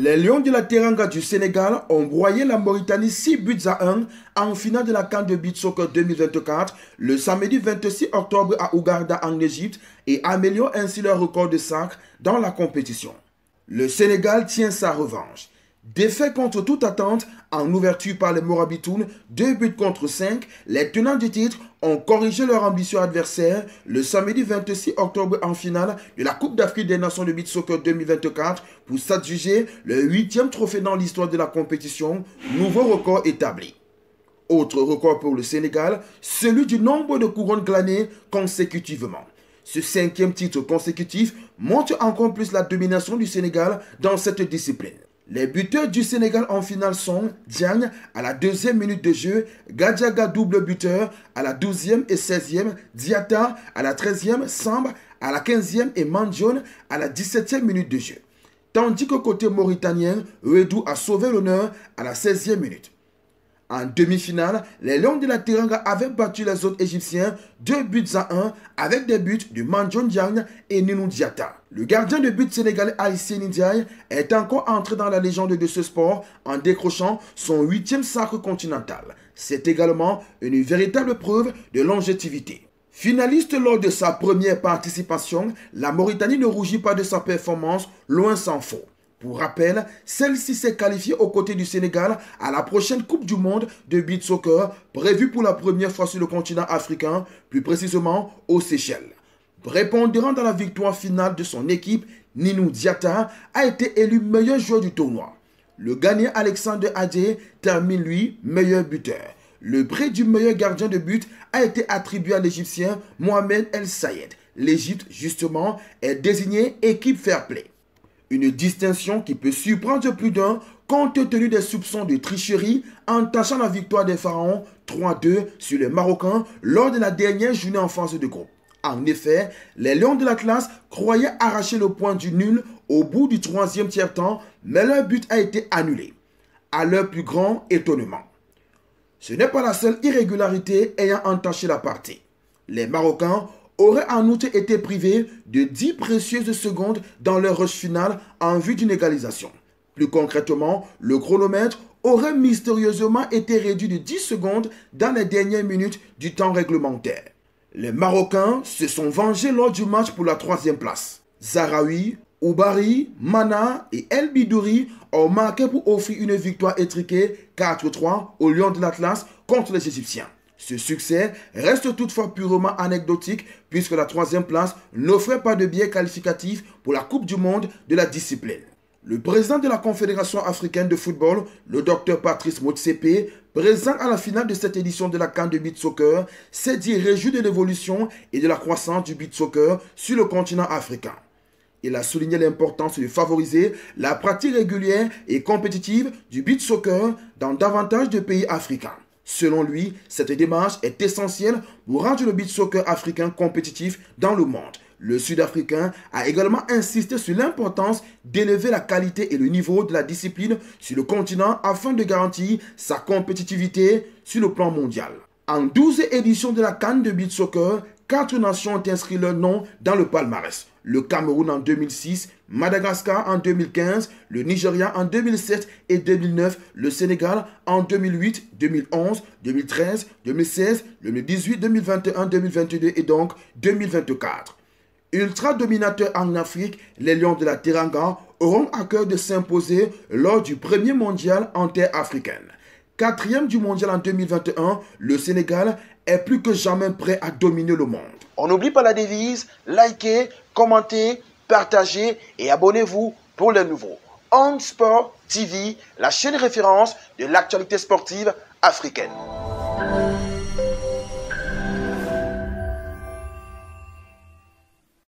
Les Lions de la Teranga du Sénégal ont broyé la Mauritanie 6 buts à 1 en finale de la CAN de Beach Soccer 2024 le samedi 26 octobre à Ougarda en Égypte et améliorent ainsi leur record de sacres dans la compétition. Le Sénégal tient sa revanche. Défait contre toute attente en ouverture par les Morabitounes, 2 buts contre 5, les tenants du titre ont corrigé leur ambitieux adversaire le samedi 26 octobre en finale de la Coupe d'Afrique des Nations de Beach Soccer 2024 pour s'adjuger le 8e trophée dans l'histoire de la compétition, nouveau record établi. Autre record pour le Sénégal, celui du nombre de couronnes glanées consécutivement. Ce 5e titre consécutif montre encore plus la domination du Sénégal dans cette discipline. Les buteurs du Sénégal en finale sont Diagne à la 2e minute de jeu, Gadiaga double buteur à la 12e et 16e, Diatta à la 13e, Samba à la 15e et Mandjoun à la 17e minute de jeu. Tandis que côté mauritanien, Redou a sauvé l'honneur à la 16e minute. En demi-finale, les Lions de la Teranga avaient battu les autres Égyptiens 2 buts à 1 avec des buts de Mandjoun Diagne et Ninou Diatta. Le gardien de but sénégalais Aïssé Ndiaye est encore entré dans la légende de ce sport en décrochant son 8e sacre continental. C'est également une véritable preuve de longévité. Finaliste lors de sa première participation, la Mauritanie ne rougit pas de sa performance, loin s'en faut. Pour rappel, celle-ci s'est qualifiée aux côtés du Sénégal à la prochaine Coupe du Monde de Beach Soccer, prévue pour la première fois sur le continent africain, plus précisément aux Seychelles. Prépondérant dans la victoire finale de son équipe, Ninou Diatta a été élu meilleur joueur du tournoi. Le Ghanéen Alexander Adjei termine lui meilleur buteur. Le prix du meilleur gardien de but a été attribué à l'Égyptien Mohamed El Sayed. L'Égypte, justement, est désignée équipe fair play. Une distinction qui peut surprendre plus d'un compte tenu des soupçons de tricherie entachant la victoire des Pharaons 3-2 sur les Marocains lors de la dernière journée en phase de groupe. En effet, les Lions de l'Atlas croyaient arracher le point du nul au bout du 3e tiers-temps, mais leur but a été annulé, à leur plus grand étonnement. Ce n'est pas la seule irrégularité ayant entaché la partie. Les Marocains auraient en outre été privés de 10 précieuses secondes dans leur rush final en vue d'une égalisation. Plus concrètement, le chronomètre aurait mystérieusement été réduit de 10 secondes dans les dernières minutes du temps réglementaire. Les Marocains se sont vengés lors du match pour la 3e place. Zahraoui, Oubari, Mana et El Bidouri ont marqué pour offrir une victoire étriquée 4-3 aux Lions de l'Atlas contre les Égyptiens. Ce succès reste toutefois purement anecdotique puisque la 3e place n'offrait pas de biais qualificatif pour la Coupe du Monde de la discipline. Le président de la Confédération africaine de football, le Dr Patrice Motsepe, présent à la finale de cette édition de la CAN de Beach Soccer, s'est dit réjoui de l'évolution et de la croissance du beach soccer sur le continent africain. Il a souligné l'importance de favoriser la pratique régulière et compétitive du beach soccer dans davantage de pays africains. Selon lui, cette démarche est essentielle pour rendre le beach soccer africain compétitif dans le monde. Le Sud-Africain a également insisté sur l'importance d'élever la qualité et le niveau de la discipline sur le continent afin de garantir sa compétitivité sur le plan mondial. En 12 éditions de la CAN de Beach Soccer, 4 nations ont inscrit leur nom dans le palmarès. Le Cameroun en 2006, Madagascar en 2015, le Nigeria en 2007 et 2009, le Sénégal en 2008, 2011, 2013, 2016, 2018, 2021, 2022 et donc 2024. Ultra dominateurs en Afrique, les Lions de la Teranga auront à cœur de s'imposer lors du premier mondial en terre africaine. 4e du mondial en 2021, le Sénégal est plus que jamais prêt à dominer le monde. On n'oublie pas la devise, likez, commentez, partagez et abonnez-vous pour les nouveaux. On Sport TV, la chaîne référence de l'actualité sportive africaine.